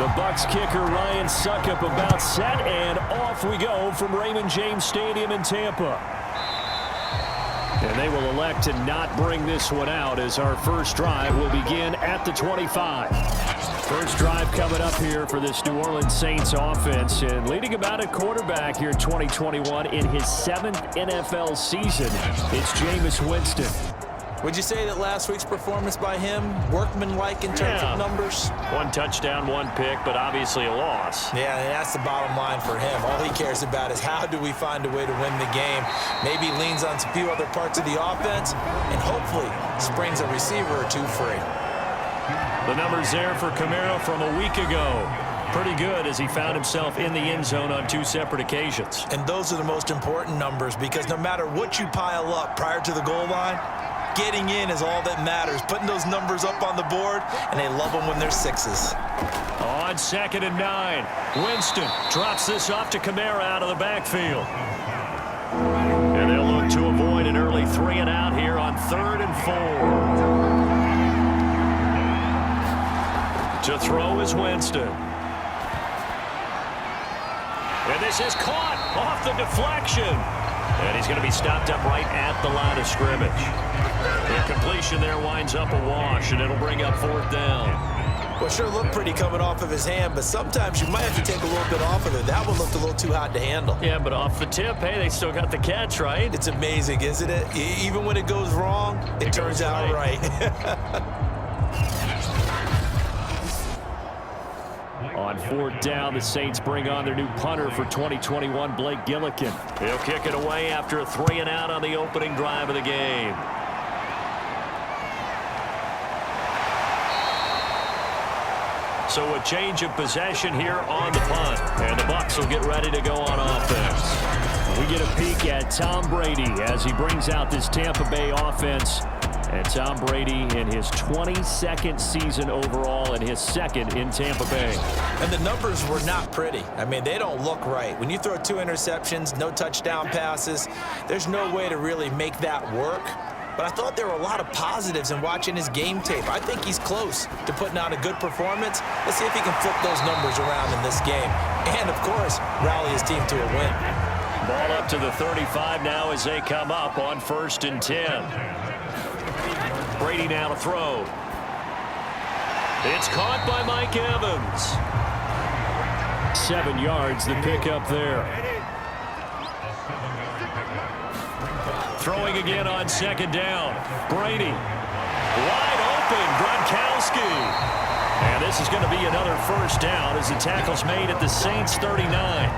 The Bucs kicker Ryan Suckup about set, and off we go from Raymond James Stadium in Tampa. And they will elect to not bring this one out as our first drive will begin at the 25. First drive coming up here for this New Orleans Saints offense, and leading about a quarterback here in 2021 in his 7th NFL season. It's Jameis Winston. Would you say that last week's performance by him, workmanlike in terms of numbers? 1 touchdown, 1 pick, but obviously a loss. Yeah, and that's the bottom line for him. All he cares about is how do we find a way to win the game. Maybe leans on a few other parts of the offense, and hopefully springs a receiver or two free. The numbers there for Kamara from a week ago. Pretty good as he found himself in the end zone on 2 separate occasions. And those are the most important numbers because no matter what you pile up prior to the goal line, getting in is all that matters. Putting those numbers up on the board, and they love them when they're 6s. On 2nd and 9, Winston drops this off to Kamara out of the backfield. And they'll look to avoid an early 3 and out here on 3rd and 4. To throw is Winston. And this is caught off the deflection. And he's going to be stopped up right at the line of scrimmage. The completion there winds up a wash, and it'll bring up 4th down. Well, sure looked pretty coming off of his hand, but sometimes you might have to take a little bit off of it. That one looked a little too hot to handle. Yeah, but off the tip, hey, they still got the catch, right? It's amazing, isn't it? Even when it goes wrong, it turns out right. On 4th down, the Saints bring on their new punter for 2021, Blake Gillikin. He'll kick it away after a 3 and out on the opening drive of the game. So a change of possession here on the punt. And the Bucs will get ready to go on offense. We get a peek at Tom Brady as he brings out this Tampa Bay offense. And Tom Brady in his 22nd season overall and his 2nd in Tampa Bay. And the numbers were not pretty. I mean, they don't look right. When you throw 2 interceptions, no touchdown passes, there's no way to really make that work. But I thought there were a lot of positives in watching his game tape. I think he's close to putting out a good performance. Let's see if he can flip those numbers around in this game. And, of course, rally his team to a win. Ball up to the 35 now as they come up on 1st and 10. Brady now to throw. It's caught by Mike Evans. 7 yards, the pickup there. Throwing again on 2nd down. Brady. Wide open, Gronkowski. And this is going to be another 1st down as the tackle's made at the Saints 39.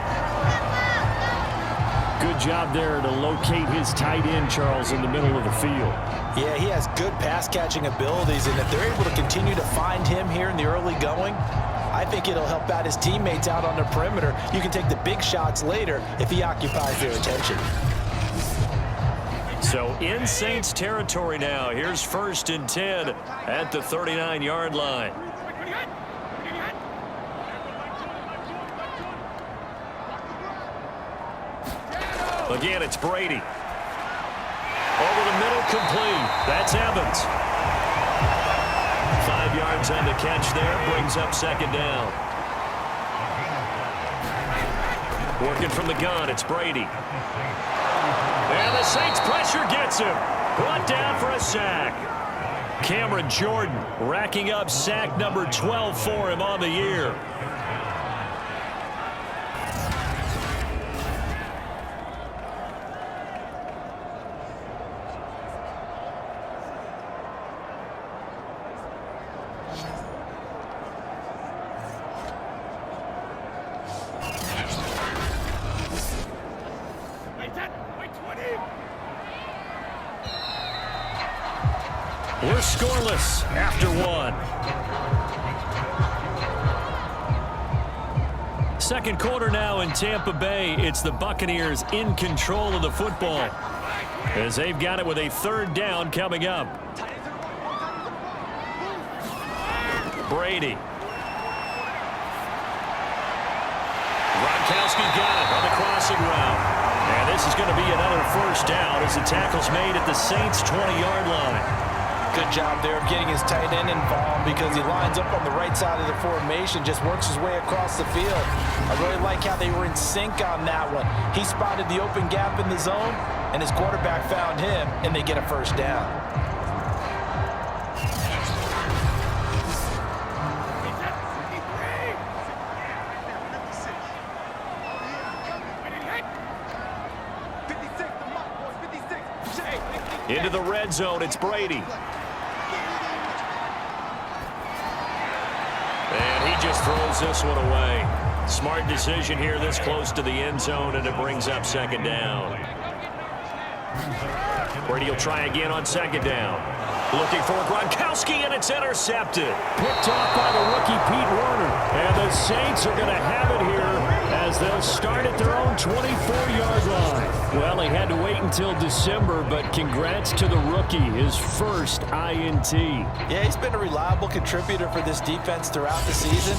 Good job there to locate his tight end, Charles, in the middle of the field. Yeah, he has good pass-catching abilities, and if they're able to continue to find him here in the early going, I think it'll help out his teammates out on the perimeter. You can take the big shots later if he occupies their attention. So in Saints territory now. Here's 1st and 10 at the 39-yard line. Again, it's Brady. Over the middle, complete. That's Evans. 5 yards on the catch there. Brings up 2nd down. Working from the gun, it's Brady. And the Saints pressure gets him. Brought down for a sack. Cameron Jordan racking up sack number 12 for him on the year. We're scoreless after 1. 2nd quarter now in Tampa Bay. It's the Buccaneers in control of the football as they've got it with a 3rd down coming up. Brady. Gronkowski got it on the crossing route. And this is going to be another 1st down as the tackle's made at the Saints' 20-yard line. Good job there of getting his tight end involved because he lines up on the right side of the formation, just works his way across the field. I really like how they were in sync on that one. He spotted the open gap in the zone, and his quarterback found him, and they get a first down. Into the red zone, it's Brady. And he just throws this one away. Smart decision here this close to the end zone, and it brings up second down. Brady will try again on second down. Looking for Gronkowski, and it's intercepted. Picked off by the rookie Pete Werner. And the Saints are going to have it here as they'll start at their own 24-yard line. Well, he had to wait until December, but congrats to the rookie, his first INT. Yeah, he's been a reliable contributor for this defense throughout the season.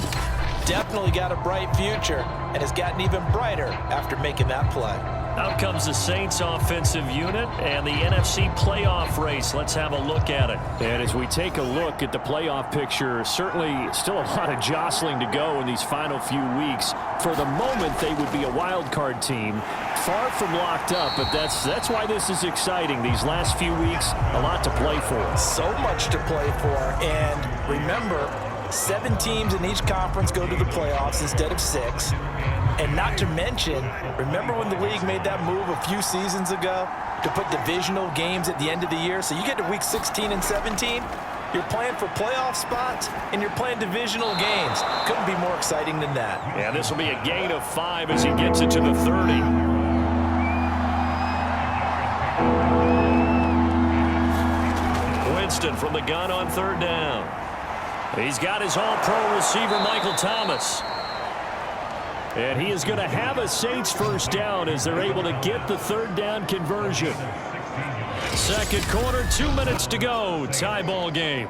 Definitely got a bright future and has gotten even brighter after making that play. Out comes the Saints offensive unit and the NFC playoff race. Let's have a look at it. And as we take a look at the playoff picture, certainly still a lot of jostling to go in these final few weeks. For the moment, they would be a wild card team, far from locked up, but that's why this is exciting. These last few weeks, a lot to play for. So much to play for, and remember, 7 teams in each conference go to the playoffs instead of 6. And not to mention, remember when the league made that move a few seasons ago to put divisional games at the end of the year? So you get to week 16 and 17, you're playing for playoff spots, and you're playing divisional games. Couldn't be more exciting than that. Yeah, this will be a gain of 5 as he gets it to the 30. Winston from the gun on third down. He's got his all-pro receiver, Michael Thomas. And he is going to have a Saints first down as they're able to get the third down conversion. Second quarter, 2 minutes to go. Tie ball game.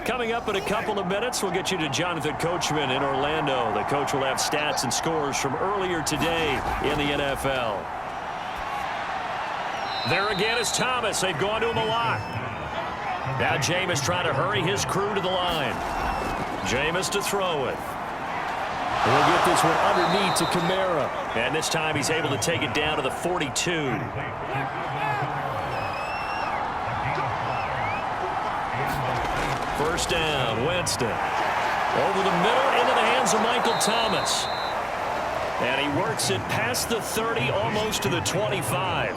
Coming up in a couple of minutes, we'll get you to Jonathan Coachman in Orlando. The coach will have stats and scores from earlier today in the NFL. There again is Thomas. They've gone to him a lot. Now Jameis trying to hurry his crew to the line. Jameis to throw it. We'll get this one underneath to Kamara. And this time he's able to take it down to the 42. First down, Winston. Over the middle, into the hands of Michael Thomas. And he works it past the 30, almost to the 25.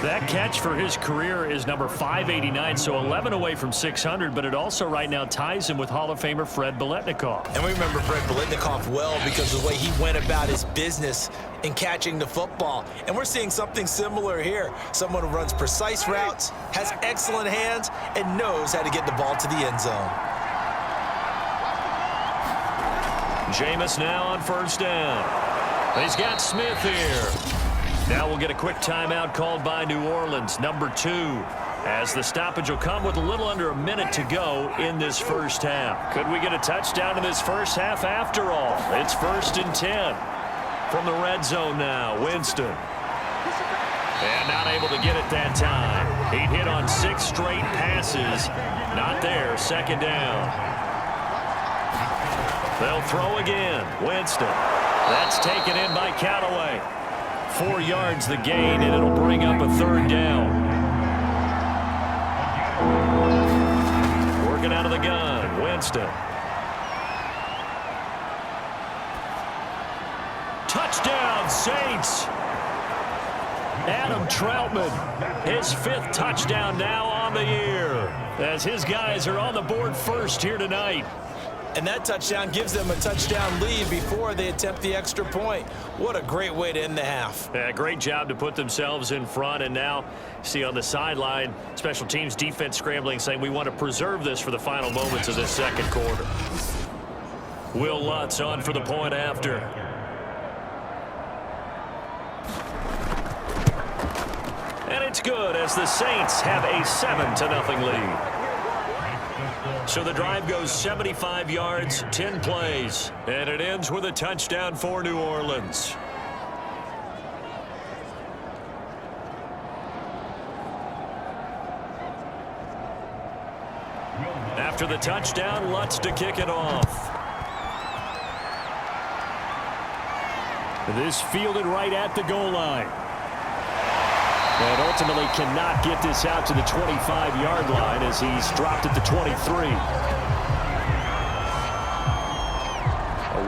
That catch for his career is number 589, so 11 away from 600, but it also right now ties him with Hall of Famer Fred Biletnikoff. And we remember Fred Biletnikoff well because of the way he went about his business in catching the football. And we're seeing something similar here. Someone who runs precise routes, has excellent hands, and knows how to get the ball to the end zone. Jameis now on first down. He's got Smith here. Now we'll get a quick timeout called by New Orleans, number 2, as the stoppage will come with a little under a minute to go in this first half. Could we get a touchdown in this first half after all? It's 1st and 10 from the red zone now. Winston. And not able to get it that time. He'd hit on 6 straight passes. Not there. Second down. They'll throw again. Winston. That's taken in by Callaway. 4 yards the gain, and it'll bring up a third down. Working out of the gun, Winston. Touchdown, Saints. Adam Troutman, his 5th touchdown now on the year, as his guys are on the board first here tonight. And that touchdown gives them a touchdown lead before they attempt the extra point. What a great way to end the half. Yeah, great job to put themselves in front. And now, see on the sideline, special teams defense scrambling, saying we want to preserve this for the final moments of this second quarter. Will Lutz on for the point after. And it's good as the Saints have a 7-0 lead. So the drive goes 75 yards, 10 plays, and it ends with a touchdown for New Orleans. After the touchdown, Lutz to kick it off. This fielded right at the goal line. And ultimately cannot get this out to the 25-yard line as he's dropped at the 23.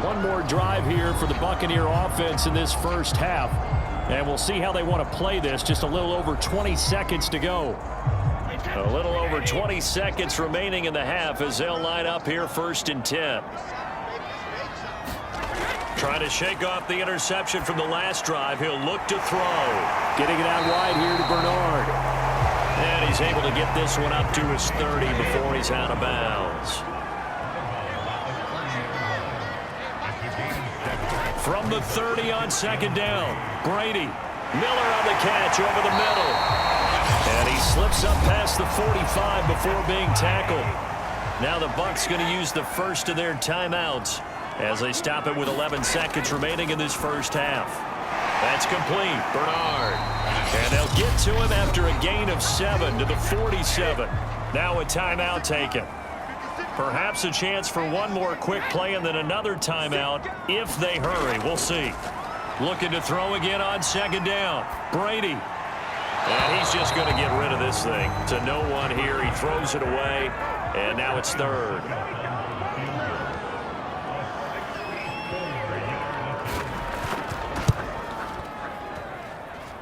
One more drive here for the Buccaneer offense in this first half. And we'll see how they want to play this. Just a little over 20 seconds to go. A little over 20 seconds remaining in the half as they'll line up here 1st and 10. Trying to shake off the interception from the last drive. He'll look to throw. Getting it out wide here to Bernard. And he's able to get this one up to his 30 before he's out of bounds. From the 30 on 2nd down, Brady. Miller on the catch over the middle. And he slips up past the 45 before being tackled. Now the Bucs going to use the first of their timeouts as they stop it with 11 seconds remaining in this first half. That's complete. Bernard. And they'll get to him after a gain of 7 to the 47. Now a timeout taken. Perhaps a chance for one more quick play and then another timeout if they hurry. We'll see. Looking to throw again on 2nd down. Brady. And he's just going to get rid of this thing to no one here. He throws it away, and now it's 3rd.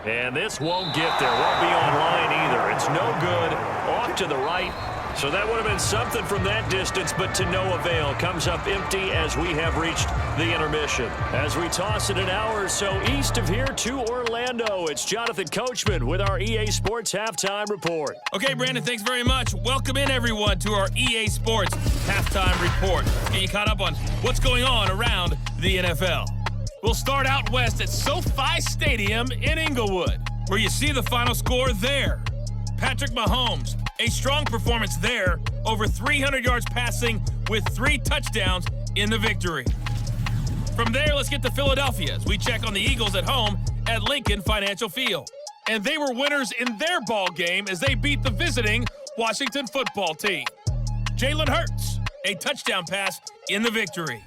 And this won't get there. Won't be on line either. It's no good. Off to the right. So that would have been something from that distance, but to no avail. Comes up empty as we have reached the intermission. As we toss it an hour or so east of here to Orlando, it's Jonathan Coachman with our EA Sports Halftime Report. Okay, Brandon, thanks very much. Welcome in, everyone, to our EA Sports Halftime Report. Get you caught up on what's going on around the NFL. We'll start out west at SoFi Stadium in Inglewood, where you see the final score there. Patrick Mahomes, a strong performance there, over 300 yards passing with 3 touchdowns in the victory. From there, let's get to Philadelphia as we check on the Eagles at home at Lincoln Financial Field. And they were winners in their ball game as they beat the visiting Washington football team. Jalen Hurts, a touchdown pass in the victory.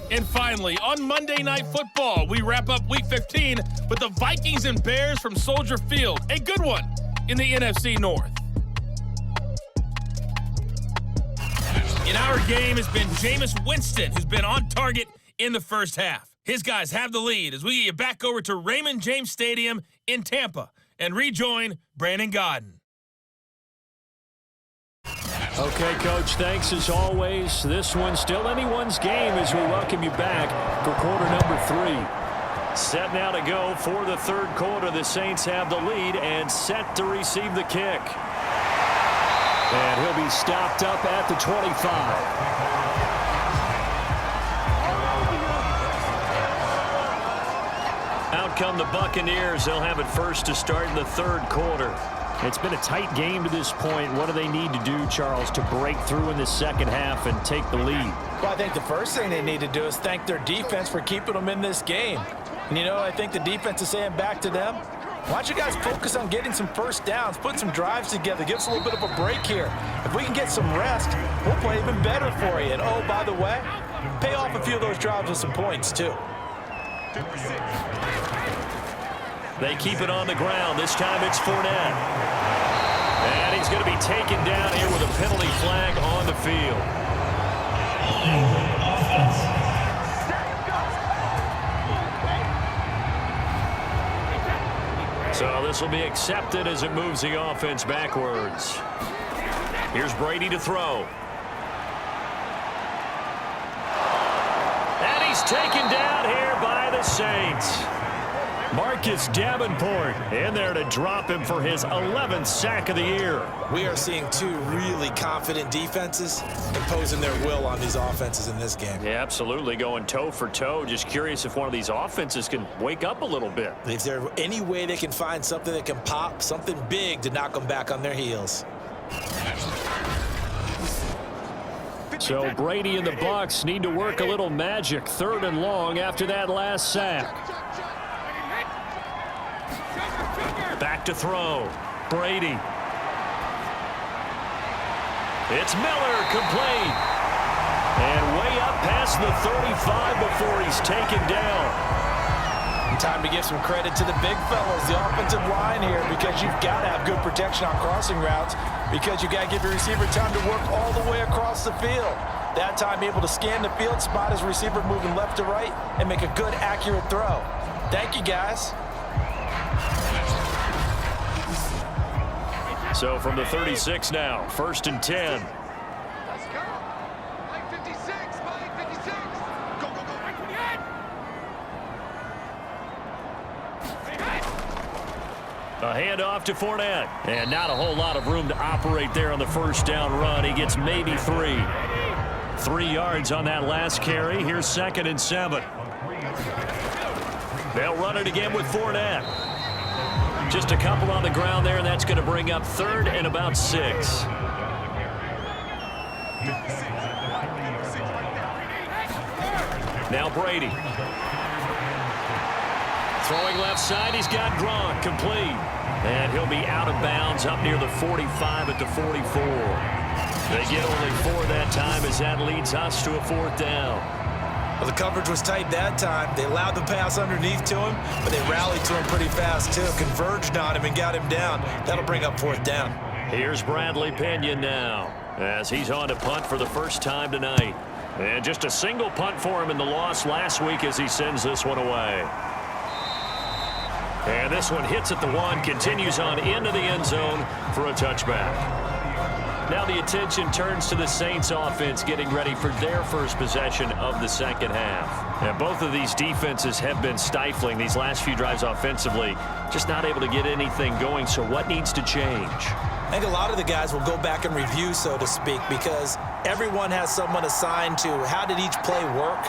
And finally, on Monday Night Football, we wrap up Week 15 with the Vikings and Bears from Soldier Field. A good one in the NFC North. In our game has been Jameis Winston, who's been on target in the first half. His guys have the lead as we get back over to Raymond James Stadium in Tampa and rejoin Brandon Gaudin. Okay, Coach, thanks as always. This one's still anyone's game as we welcome you back for quarter number 3. Set now to go for the 3rd quarter. The Saints have the lead and set to receive the kick. And he'll be stopped up at the 25. Out come the Buccaneers. They'll have it first to start in the 3rd quarter. It's been a tight game to this point. What do they need to do, Charles, to break through in the second half and take the lead? Well, I think the first thing they need to do is thank their defense for keeping them in this game. And, you know, I think the defense is saying back to them, why don't you guys focus on getting some first downs, put some drives together, give us a little bit of a break here. If we can get some rest, we'll play even better for you. And, oh, by the way, pay off a few of those drives with some points, too. They keep it on the ground. This time it's Fournette. And he's going to be taken down here with a penalty flag on the field. So this will be accepted as it moves the offense backwards. Here's Brady to throw. And he's taken down here by the Saints. Marcus Davenport in there to drop him for his 11th sack of the year. We are seeing 2 really confident defenses imposing their will on these offenses in this game. Yeah, absolutely, going toe for toe. Just curious if one of these offenses can wake up a little bit. Is there any way they can find something that can pop, something big to knock them back on their heels? So Brady and the Bucs need to work a little magic. 3rd and long after that last sack. Back to throw. Brady. It's Miller, complete. And way up past the 35 before he's taken down. Time to give some credit to the big fellas, the offensive line here, because you've got to have good protection on crossing routes, because you've got to give your receiver time to work all the way across the field. That time able to scan the field, spot his receiver moving left to right, and make a good, accurate throw. Thank you, guys. So from the 36 now, 1st and 10. A handoff to Fournette. And not a whole lot of room to operate there on the first down run. He gets maybe 3. 3 yards on that last carry. Here's 2nd and 7. They'll run it again with Fournette. Just a couple on the ground there, and that's going to bring up 3rd and about 6. Now Brady. Throwing left side, he's got Gronk, complete. And he'll be out of bounds up near the 45 at the 44. They get only 4 that time as that leads us to a 4th down. Well, the coverage was tight that time. They allowed the pass underneath to him, but they rallied to him pretty fast, too. Converged on him and got him down. That'll bring up 4th down. Here's Bradley Pinion now as he's on to punt for the first time tonight. And just a single punt for him in the loss last week as he sends this one away. And this one hits at the 1, continues on into the end zone for a touchback. Now the attention turns to the Saints offense getting ready for their first possession of the second half. And both of these defenses have been stifling these last few drives offensively, just not able to get anything going. So what needs to change? I think a lot of the guys will go back and review, so to speak, because everyone has someone assigned to how did each play work.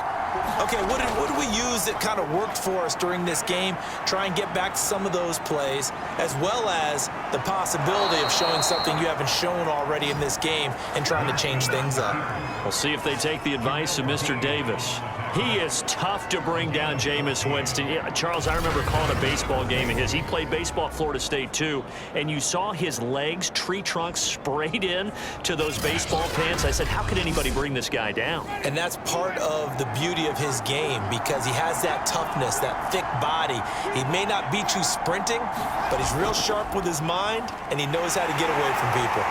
Okay, what did we use that kind of worked for us during this game? Try and get back to some of those plays, as well as the possibility of showing something you haven't shown already in this game and trying to change things up. We'll see if they take the advice of Mr. Davis. He is tough to bring down, Jameis Winston. Yeah, Charles, I remember calling a baseball game of his. He played baseball at Florida State, too, and you saw his legs, tree trunks sprayed in to those baseball pants. I said, how could anybody bring this guy down? And that's part of the beauty of his game, because he has that toughness, that thick body. He may not beat you sprinting, but he's real sharp with his mind, and he knows how to get away from people.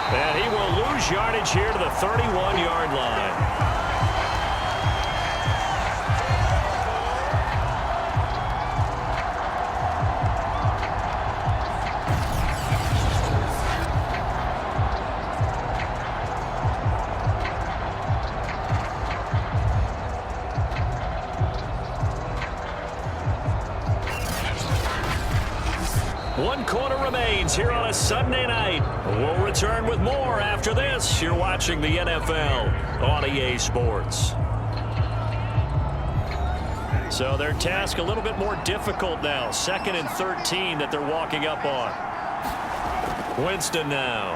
And he will lose yardage here to the 31-yard line. One quarter remains here on a Sunday night. We'll return with more after this. You're watching the NFL on EA Sports. So their task a little bit more difficult now. 2nd and 13 that they're walking up on. Winston now.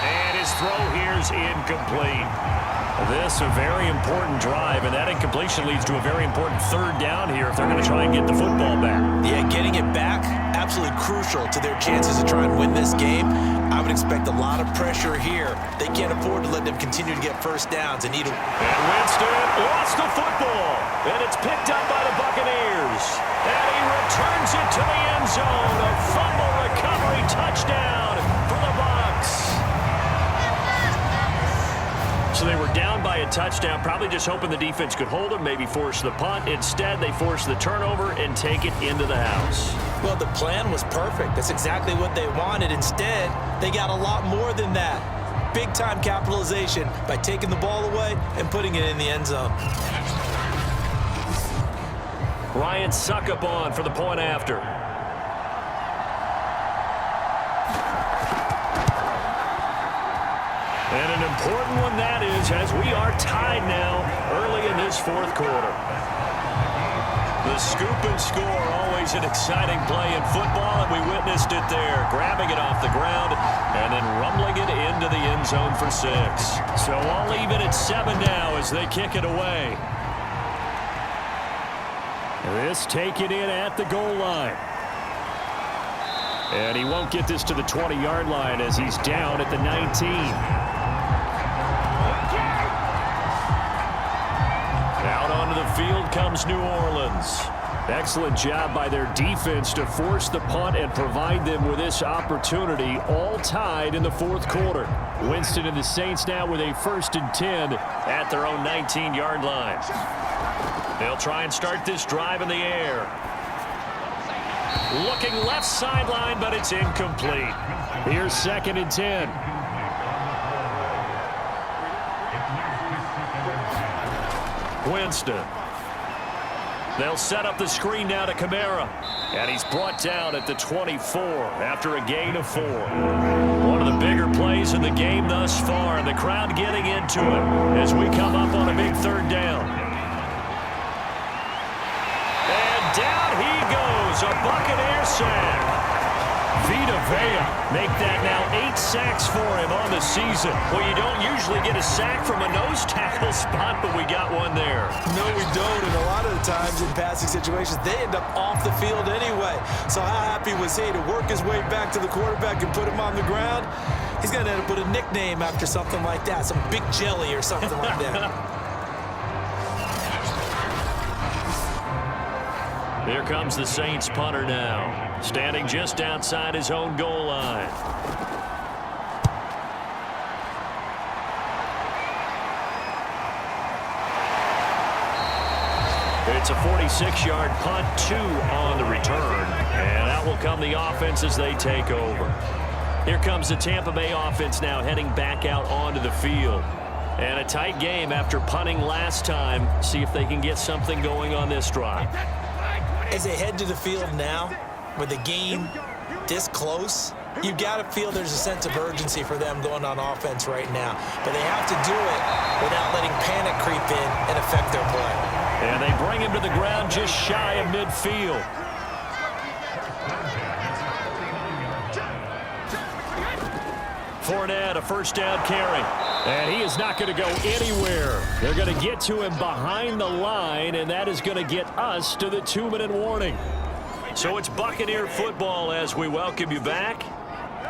And his throw here's incomplete. This a very important drive, and that incompletion leads to a very important 3rd down here if they're going to try and get the football back. Yeah, getting it back, absolutely crucial to their chances to try and win this game. I would expect a lot of pressure here. They can't afford to let them continue to get first downs and need a... And Winston lost the football, and it's picked up by the Buccaneers. And he returns it to the end zone. A fumble recovery touchdown for the Bucs. So they were down by a touchdown, probably just hoping the defense could hold them, maybe force the punt. Instead, they force the turnover and take it into the house. Well, the plan was perfect. That's exactly what they wanted. Instead, they got a lot more than that. Big-time capitalization by taking the ball away and putting it in the end zone. Ryan Suckup on for the point after. And an important one that is, as we are tied now early in this 4th quarter. The scoop and score, always an exciting play in football, and we witnessed it there. Grabbing it off the ground and then rumbling it into the end zone for 6. So I'll leave it at 7 now as they kick it away. This taken in at the goal line. And he won't get this to the 20-yard line as he's down at the 19. comes New Orleans. Excellent job by their defense to force the punt and provide them with this opportunity, all tied in the fourth quarter. Winston and the Saints now with a 1st and 10 at their own 19-yard line. They'll try and start this drive in the air. Looking left sideline, but it's incomplete. Here's 2nd and 10. Winston. They'll set up the screen now to Kamara. And he's brought down at the 24 after a gain of 4. One of the bigger plays in the game thus far, and the crowd getting into it as we come up on a big 3rd down. And down he goes, a Buccaneer sack. Vita Vea make that now 8 sacks for him on the season. Well, you don't usually get a sack from a nose tackle spot, but we got one there. No, we don't, and a lot of the times in passing situations, they end up off the field anyway. So how happy was he to work his way back to the quarterback and put him on the ground? He's going to end up with a nickname after something like that, some Big Jelly or something like that. Here comes the Saints punter now, standing just outside his own goal line. It's a 46-yard punt, 2 on the return, and out will come the offense as they take over. Here comes the Tampa Bay offense now heading back out onto the field. And a tight game after punting last time. See if they can get something going on this drive. As they head to the field now, with the game this close, you've got to feel there's a sense of urgency for them going on offense right now. But they have to do it without letting panic creep in and affect their play. And they bring him to the ground just shy of midfield. Fournette, a 1st down carry. And he is not going to go anywhere. They're going to get to him behind the line, and that is going to get us to the 2-minute warning. So it's Buccaneer football as we welcome you back.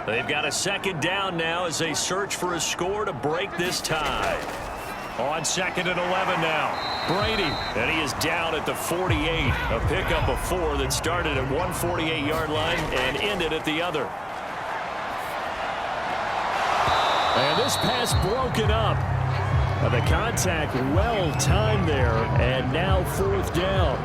They've got a 2nd down now as they search for a score to break this tie. On 2nd and 11 now. Brady, and he is down at the 48. A pickup of 4 that started at 148-yard line and ended at the other. And this pass broken up. The contact well timed there, and now 4th down.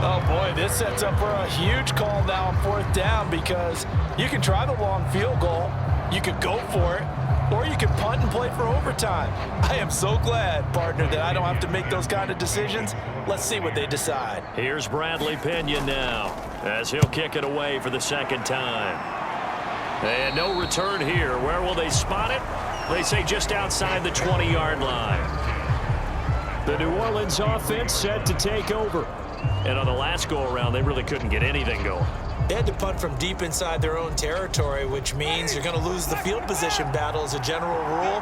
Oh, boy, this sets up for a huge call now on 4th down because you can try the long field goal, you could go for it, or you can punt and play for overtime. I am so glad, partner, that I don't have to make those kind of decisions. Let's see what they decide. Here's Bradley Pinion now as he'll kick it away for the 2nd time. And no return here. Where will they spot it? They say just outside the 20-yard line. The New Orleans offense set to take over. And on the last go-around, they really couldn't get anything going. They had to punt from deep inside their own territory, which means you're going to lose the field position battle as a general rule.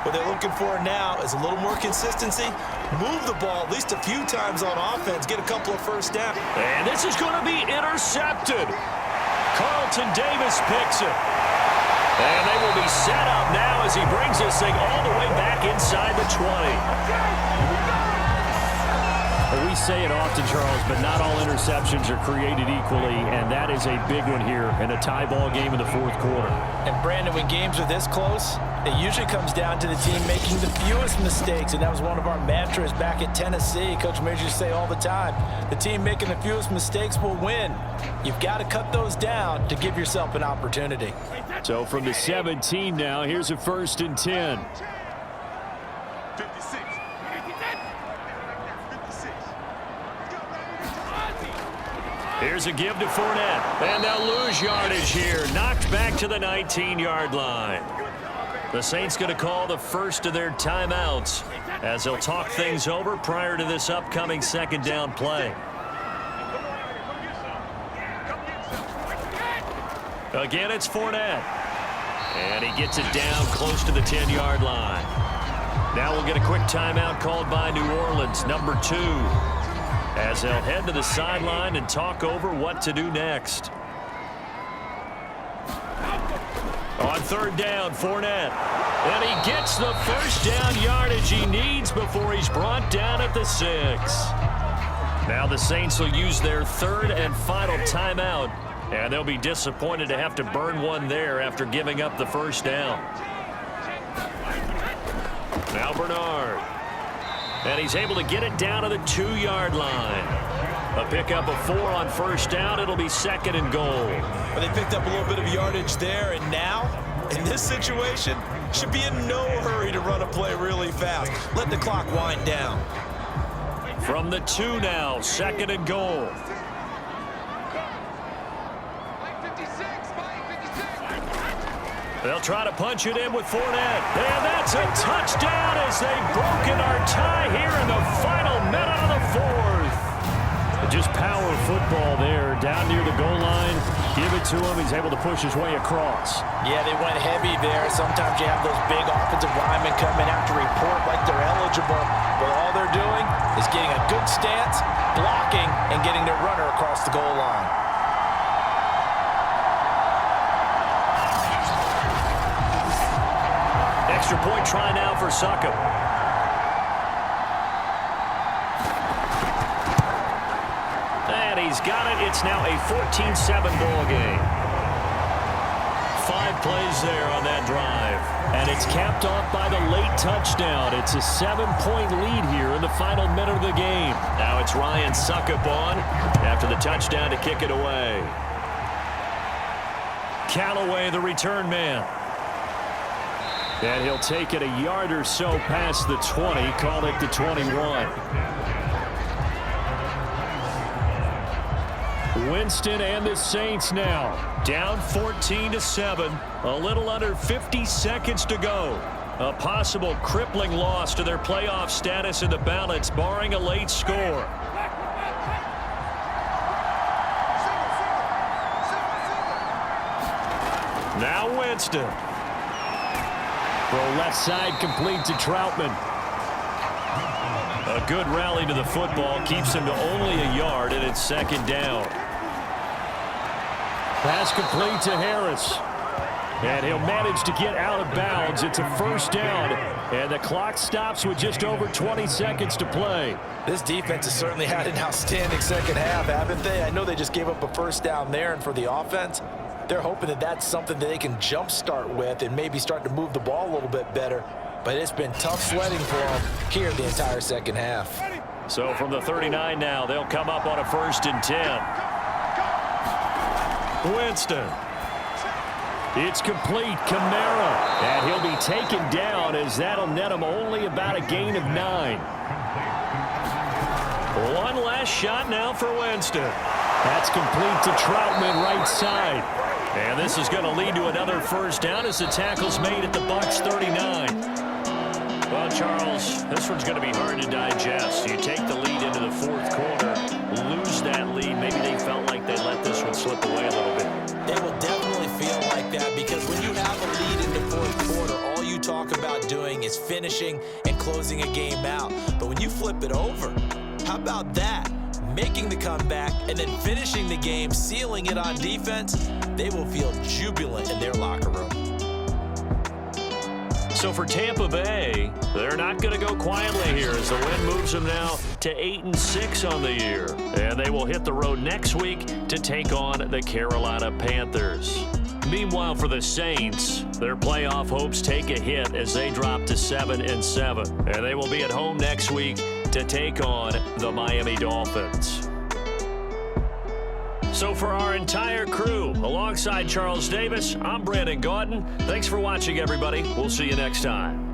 What they're looking for now is a little more consistency. Move the ball at least a few times on offense. Get a couple of 1st downs. And this is going to be intercepted. Carlton Davis picks it. And they will be set up now as he brings this thing all the way back inside the 20. We say it often, Charles, but not all interceptions are created equally, and that is a big one here in a tie ball game in the 4th quarter. And, Brandon, when games are this close, it usually comes down to the team making the fewest mistakes, and that was one of our mantras back at Tennessee. Coach Major used to say all the time, the team making the fewest mistakes will win. You've got to cut those down to give yourself an opportunity. So from the 17 now, here's a 1st and 10. Here's a give to Fournette. And they'll lose yardage here. Knocked back to the 19-yard line. The Saints going to call the first of their timeouts as they'll talk things over prior to this upcoming 2nd down play. Again, it's Fournette. And he gets it down close to the 10-yard line. Now we'll get a quick timeout called by New Orleans, number 2. As they'll head to the sideline and talk over what to do next. On 3rd down, Fournette. And he gets the first down yardage he needs before he's brought down at the 6. Now the Saints will use their third and final timeout, and they'll be disappointed to have to burn one there after giving up the first down. Now Bernard. And he's able to get it down to the 2-yard line. A pickup of 4 on first down. It'll be 2nd and goal. Well, they picked up a little bit of yardage there, and now, in this situation, should be in no hurry to run a play really fast. Let the clock wind down. From the 2 now, 2nd and goal. They'll try to punch it in with Fournette. And that's a touchdown as they've broken our tie here in the final minute of the 4th. Just power football there, down near the goal line. Give it to him. He's able to push his way across. Yeah, they went heavy there. Sometimes you have those big offensive linemen coming out to report like they're eligible, but all they're doing is getting a good stance, blocking, and getting their runner across the goal line. Extra point try now for Succop. And he's got it. It's now a 14-7 ball game. 5 plays there on that drive. And it's capped off by the late touchdown. It's a 7-point lead here in the final minute of the game. Now it's Ryan Succop on after the touchdown to kick it away. Callaway, the return man. And he'll take it a yard or so past the 20, call it the 21. Winston and the Saints now down 14-7, a little under 50 seconds to go. A possible crippling loss to their playoff status in the balance, barring a late score. Now Winston. Throw left side complete to Troutman. A good rally to the football keeps him to only a yard, and it's 2nd down. Pass complete to Harris. And he'll manage to get out of bounds. It's a 1st down, and the clock stops with just over 20 seconds to play. This defense has certainly had an outstanding second half, haven't they? I know they just gave up a 1st down there, and for the offense, they're hoping that that's something that they can jumpstart with and maybe start to move the ball a little bit better. But it's been tough sledding for them here the entire second half. So from the 39 now, they'll come up on a 1st and 10. Winston. It's complete. Kamara. And he'll be taken down as that'll net him only about a gain of 9. One last shot now for Winston. That's complete to Troutman right side. And this is going to lead to another 1st down as the tackle's made at the Bucs 39. Well, Charles, this one's going to be hard to digest. You take the lead into the 4th quarter, lose that lead. Maybe they felt like they let this one slip away a little bit. It will definitely feel like that because when you have a lead in the 4th quarter, all you talk about doing is finishing and closing a game out. But when you flip it over, how about that? Making the comeback and then finishing the game, sealing it on defense, they will feel jubilant in their locker room. So for Tampa Bay, they're not going to go quietly here as the win moves them now to 8-6 on the year. And they will hit the road next week to take on the Carolina Panthers. Meanwhile, for the Saints, their playoff hopes take a hit as they drop to 7-7. And they will be at home next week to take on the Miami Dolphins. So for our entire crew, alongside Charles Davis, I'm Brandon Gaudin. Thanks for watching, everybody. We'll see you next time.